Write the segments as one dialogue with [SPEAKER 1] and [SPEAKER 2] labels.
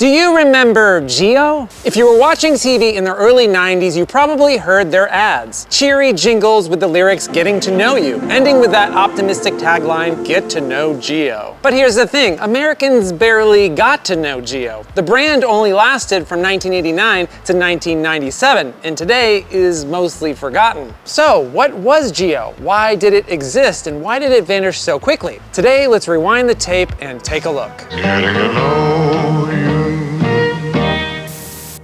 [SPEAKER 1] Do you remember Geo? If you were watching TV in the early 90s, you probably heard their ads. Cheery jingles with the lyrics "Getting to Know You," ending with that optimistic tagline, "Get to know Geo." But here's the thing, Americans barely got to know Geo. The brand only lasted from 1989 to 1997, and today is mostly forgotten. So, what was Geo? Why did it exist, and why did it vanish so quickly? Today, let's rewind the tape and take a look.
[SPEAKER 2] Getting to know you.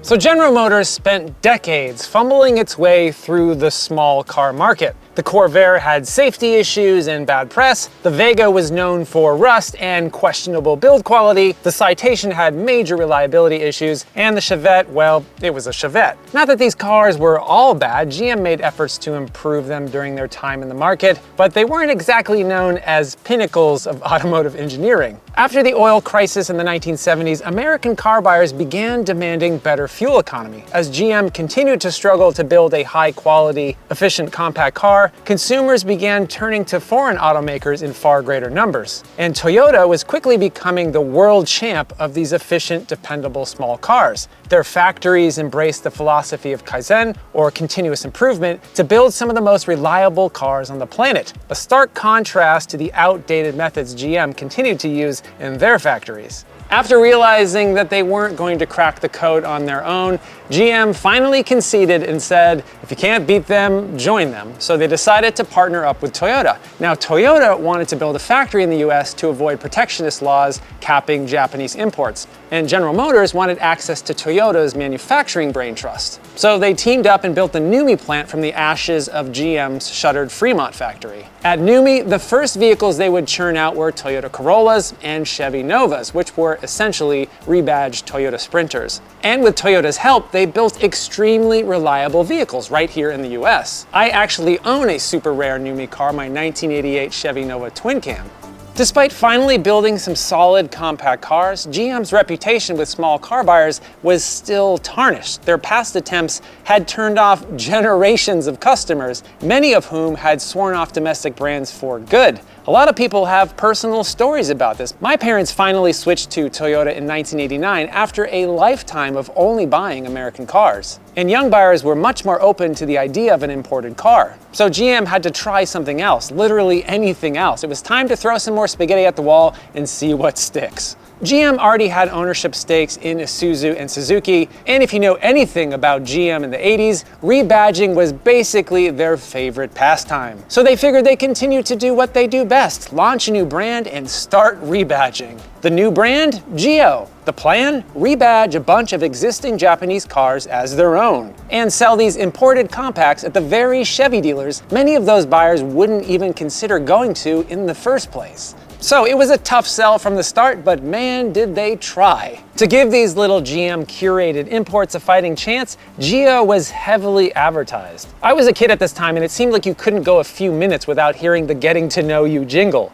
[SPEAKER 1] So General Motors spent decades fumbling its way through the small car market. The Corvair had safety issues and bad press, the Vega was known for rust and questionable build quality, the Citation had major reliability issues, and the Chevette, well, it was a Chevette. Not that these cars were all bad, GM made efforts to improve them during their time in the market, but they weren't exactly known as pinnacles of automotive engineering. After the oil crisis in the 1970s, American car buyers began demanding better fuel economy. As GM continued to struggle to build a high-quality, efficient compact car, consumers began turning to foreign automakers in far greater numbers. And Toyota was quickly becoming the world champ of these efficient, dependable small cars. Their factories embraced the philosophy of Kaizen, or continuous improvement, to build some of the most reliable cars on the planet, a stark contrast to the outdated methods GM continued to use in their factories. After realizing that they weren't going to crack the code on their own, GM finally conceded and said, if you can't beat them, join them. So they decided to partner up with Toyota. Now, Toyota wanted to build a factory in the US to avoid protectionist laws capping Japanese imports. And General Motors wanted access to Toyota's manufacturing brain trust. So they teamed up and built the NUMMI plant from the ashes of GM's shuttered Fremont factory. At NUMMI, the first vehicles they would churn out were Toyota Corollas and Chevy Novas, which were essentially rebadged Toyota Sprinters. And with Toyota's help, they built extremely reliable vehicles right here in the US. I actually own a super rare NUMMI car, my 1988 Chevy Nova Twin Cam. Despite finally building some solid compact cars, GM's reputation with small car buyers was still tarnished. Their past attempts had turned off generations of customers, many of whom had sworn off domestic brands for good. A lot of people have personal stories about this. My parents finally switched to Toyota in 1989 after a lifetime of only buying American cars. And young buyers were much more open to the idea of an imported car. So GM had to try something else, literally anything else. It was time to throw some more spaghetti at the wall and see what sticks. GM already had ownership stakes in Isuzu and Suzuki, and if you know anything about GM in the 80s, rebadging was basically their favorite pastime. So they figured they'd continue to do what they do best, launch a new brand and start rebadging. The new brand? Geo. The plan? Rebadge a bunch of existing Japanese cars as their own, and sell these imported compacts at the very Chevy dealers many of those buyers wouldn't even consider going to in the first place. So it was a tough sell from the start, but man, did they try. To give these little GM curated imports a fighting chance, Geo was heavily advertised. I was a kid at this time, and it seemed like you couldn't go a few minutes without hearing the "Getting to Know You" jingle.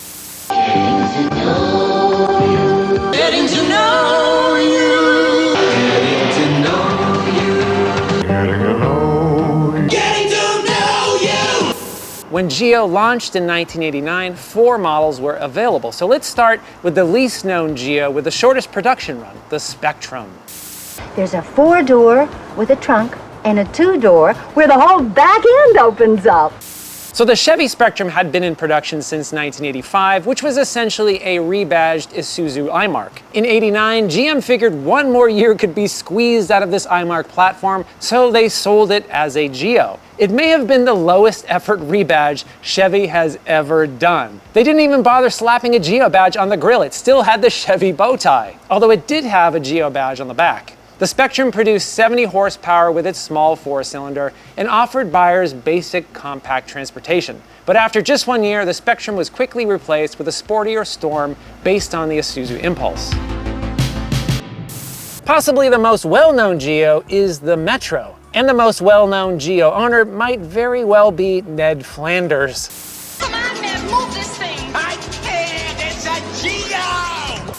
[SPEAKER 2] Getting to know you. Getting to know you. Getting to know you. Getting to know you. Getting to know you.
[SPEAKER 1] When Geo launched in 1989, 4 models were available. So let's start with the least known Geo with the shortest production run, the Spectrum.
[SPEAKER 3] There's a 4-door with a trunk and a 2-door where the whole back end opens up.
[SPEAKER 1] So the Chevy Spectrum had been in production since 1985, which was essentially a rebadged Isuzu iMark. In '89, GM figured one more year could be squeezed out of this iMark platform, so they sold it as a Geo. It may have been the lowest effort rebadge Chevy has ever done. They didn't even bother slapping a Geo badge on the grille. It still had the Chevy bow tie, although it did have a Geo badge on the back. The Spectrum produced 70 horsepower with its small 4-cylinder and offered buyers basic compact transportation. But after just 1 year, the Spectrum was quickly replaced with a sportier Storm based on the Isuzu Impulse. Possibly the most well-known Geo is the Metro, and the most well-known Geo owner might very well be Ned Flanders.
[SPEAKER 4] Come on, man, move this thing! I can't! It's a Geo!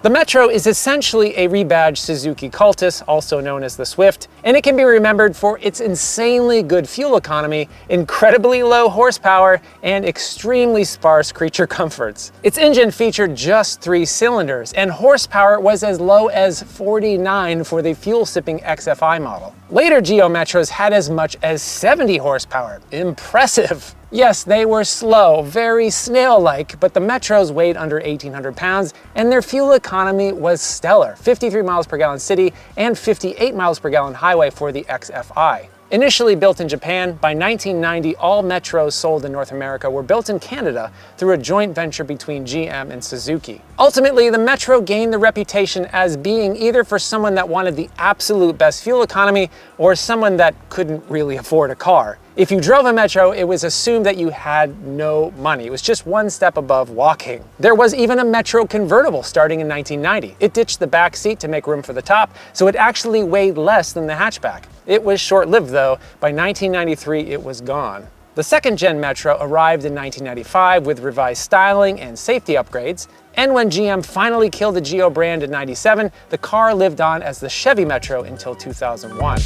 [SPEAKER 1] The Metro is essentially a rebadged Suzuki Cultus, also known as the Swift, and it can be remembered for its insanely good fuel economy, incredibly low horsepower, and extremely sparse creature comforts. Its engine featured just 3 cylinders, and horsepower was as low as 49 for the fuel-sipping XFI model. Later Geo Metros had as much as 70 horsepower. Impressive! Yes, they were slow, very snail-like, but the Metros weighed under 1,800 pounds, and their fuel economy was stellar, 53 miles per gallon city and 58 miles per gallon highway for the XFI. Initially built in Japan, by 1990 all Metros sold in North America were built in Canada through a joint venture between GM and Suzuki. Ultimately, the Metro gained the reputation as being either for someone that wanted the absolute best fuel economy or someone that couldn't really afford a car. If you drove a Metro, it was assumed that you had no money. It was just one step above walking. There was even a Metro convertible starting in 1990. It ditched the back seat to make room for the top, so it actually weighed less than the hatchback. It was short-lived though. By 1993, it was gone. The second-gen Metro arrived in 1995 with revised styling and safety upgrades, and when GM finally killed the Geo brand in '97, the car lived on as the Chevy Metro until 2001.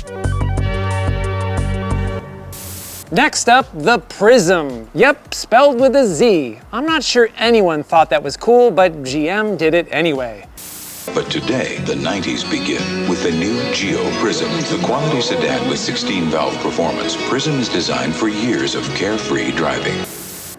[SPEAKER 1] Next up, the Prizm. Yep, spelled with a Z. I'm not sure anyone thought that was cool, but GM did it anyway.
[SPEAKER 4] But today, the 90s begin with the new Geo Prizm, the quality sedan with 16-valve performance. Prizm is designed for years of carefree driving.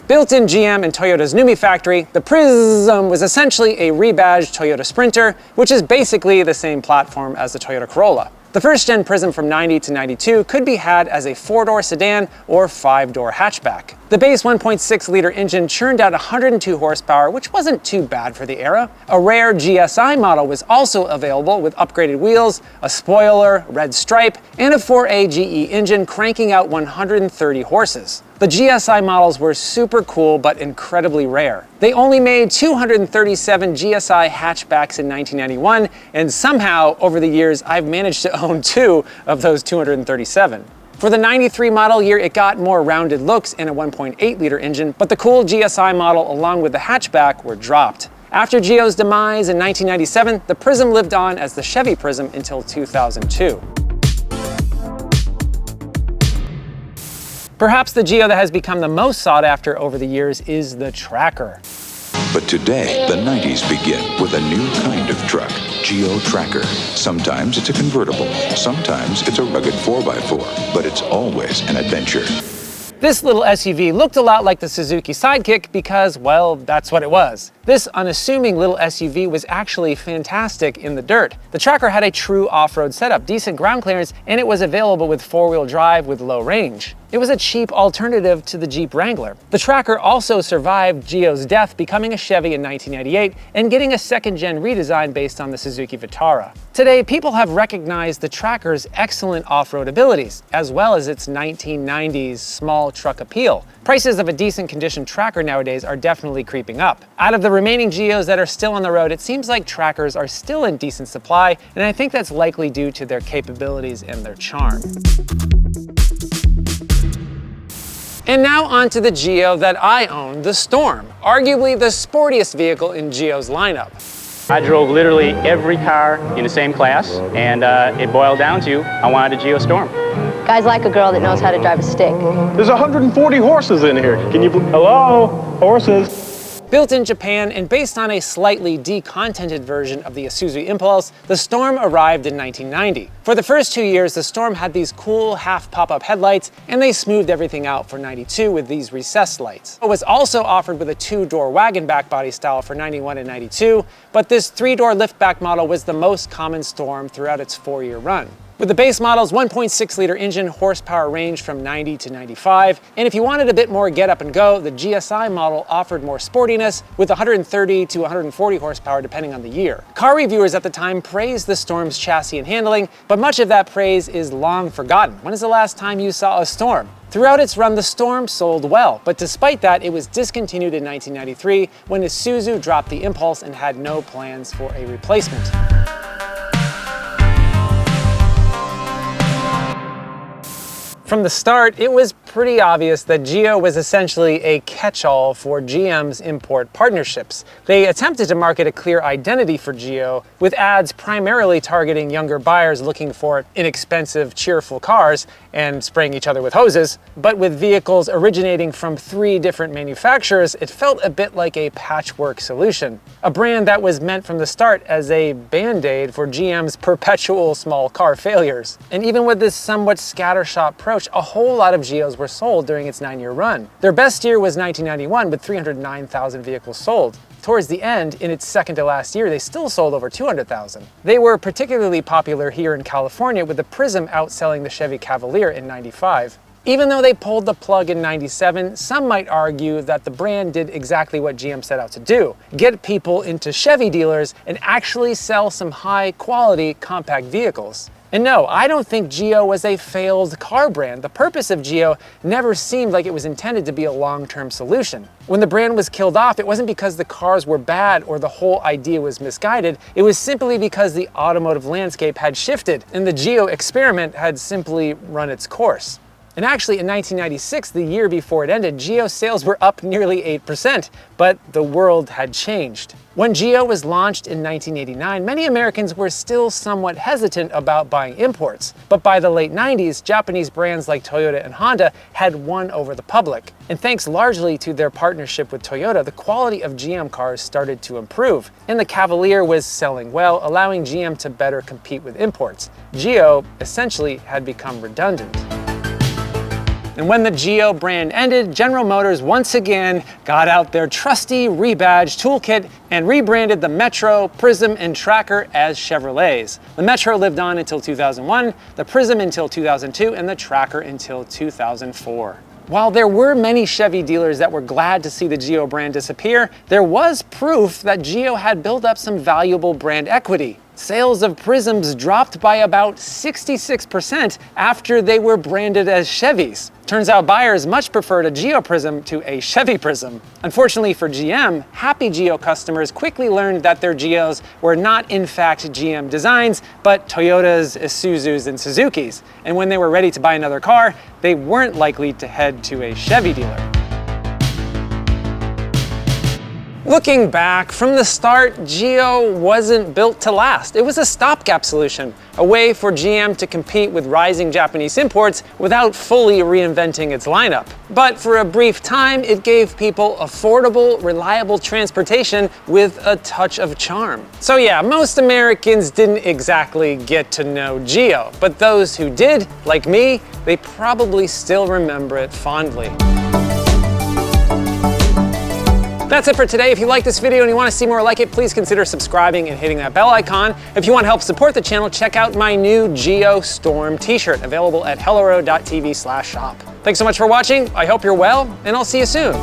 [SPEAKER 1] Built in GM and Toyota's Numi factory, the Prizm was essentially a rebadged Toyota Sprinter, which is basically the same platform as the Toyota Corolla. The first-gen Prizm from 90 to 92 could be had as a 4-door sedan or 5-door hatchback. The base 1.6-liter engine churned out 102 horsepower, which wasn't too bad for the era. A rare GSI model was also available with upgraded wheels, a spoiler, red stripe, and a 4A GE engine cranking out 130 horses. The GSI models were super cool but incredibly rare. They only made 237 GSI hatchbacks in 1991, and somehow, over the years, I've managed to own 2 of those 237. For the 93 model year, it got more rounded looks and a 1.8-liter engine, but the cool GSI model along with the hatchback were dropped. After Geo's demise in 1997, the Prizm lived on as the Chevy Prizm until 2002. Perhaps the Geo that has become the most sought after over the years is the Tracker.
[SPEAKER 4] But today, the 90s begin with a new kind of truck, Geo Tracker. Sometimes it's a convertible, sometimes it's a rugged 4x4, but it's always an adventure.
[SPEAKER 1] This little SUV looked a lot like the Suzuki Sidekick because, well, that's what it was. This unassuming little SUV was actually fantastic in the dirt. The Tracker had a true off-road setup, decent ground clearance, and it was available with 4-wheel drive with low range. It was a cheap alternative to the Jeep Wrangler. The Tracker also survived Geo's death, becoming a Chevy in 1998 and getting a second-gen redesign based on the Suzuki Vitara. Today, people have recognized the Tracker's excellent off-road abilities, as well as its 1990s small truck appeal. Prices of a decent condition Tracker nowadays are definitely creeping up. Out of the remaining Geos that are still on the road, it seems like Trackers are still in decent supply, and I think that's likely due to their capabilities and their charm. And now on to the Geo that I own, the Storm, arguably the sportiest vehicle in Geo's lineup.
[SPEAKER 5] I drove literally every car in the same class, and it boiled down to I wanted a Geo Storm.
[SPEAKER 6] Guys like a girl that knows how to drive a stick.
[SPEAKER 7] There's 140 horses in here. Can you believe? Hello? Horses?
[SPEAKER 1] Built in Japan and based on a slightly decontented version of the Isuzu Impulse, the Storm arrived in 1990. For the first 2 years, the Storm had these cool half pop-up headlights, and they smoothed everything out for 92 with these recessed lights. It was also offered with a 2-door wagon back body style for 91 and 92, but this 3-door liftback model was the most common Storm throughout its 4-year run. With the base model's 1.6-liter engine, horsepower ranged from 90 to 95, and if you wanted a bit more get up and go, the GSI model offered more sportiness with 130 to 140 horsepower depending on the year. Car reviewers at the time praised the Storm's chassis and handling, but much of that praise is long forgotten. When is the last time you saw a Storm? Throughout its run, the Storm sold well, but despite that, it was discontinued in 1993 when Isuzu dropped the Impulse and had no plans for a replacement. From the start, it was pretty obvious that Geo was essentially a catch-all for GM's import partnerships. They attempted to market a clear identity for Geo, with ads primarily targeting younger buyers looking for inexpensive, cheerful cars and spraying each other with hoses. But with vehicles originating from 3 different manufacturers, it felt a bit like a patchwork solution. A brand that was meant from the start as a band-aid for GM's perpetual small car failures. And even with this somewhat scattershot approach, a whole lot of Geos were sold during its 9-year run. Their best year was 1991 with 309,000 vehicles sold. Towards the end, in its second to last year, they still sold over 200,000. They were particularly popular here in California, with the Prizm outselling the Chevy Cavalier in '95. Even though they pulled the plug in '97, some might argue that the brand did exactly what GM set out to do: get people into Chevy dealers and actually sell some high-quality compact vehicles. And no, I don't think Geo was a failed car brand. The purpose of Geo never seemed like it was intended to be a long-term solution. When the brand was killed off, it wasn't because the cars were bad or the whole idea was misguided. It was simply because the automotive landscape had shifted and the Geo experiment had simply run its course. And actually, in 1996, the year before it ended, Geo sales were up nearly 8%, but the world had changed. When Geo was launched in 1989, many Americans were still somewhat hesitant about buying imports. But by the late 90s, Japanese brands like Toyota and Honda had won over the public. And thanks largely to their partnership with Toyota, the quality of GM cars started to improve. And the Cavalier was selling well, allowing GM to better compete with imports. Geo essentially had become redundant. And when the Geo brand ended, General Motors once again got out their trusty rebadge toolkit and rebranded the Metro, Prizm, and Tracker as Chevrolets. The Metro lived on until 2001, the Prizm until 2002, and the Tracker until 2004. While there were many Chevy dealers that were glad to see the Geo brand disappear, there was proof that Geo had built up some valuable brand equity. Sales of Prizms dropped by about 66% after they were branded as Chevys. Turns out buyers much preferred a Geo Prizm to a Chevy Prizm. Unfortunately for GM, happy Geo customers quickly learned that their Geos were not in fact GM designs, but Toyotas, Isuzus, and Suzukis. And when they were ready to buy another car, they weren't likely to head to a Chevy dealer. Looking back, from the start, Geo wasn't built to last. It was a stopgap solution, a way for GM to compete with rising Japanese imports without fully reinventing its lineup. But for a brief time, it gave people affordable, reliable transportation with a touch of charm. So yeah, most Americans didn't exactly get to know Geo, but those who did, like me, they probably still remember it fondly. That's it for today. If you like this video and you want to see more like it, please consider subscribing and hitting that bell icon. If you want to help support the channel, check out my new Geo Storm t-shirt, available at helloro.tv/shop. Thanks so much for watching. I hope you're well, and I'll see you soon.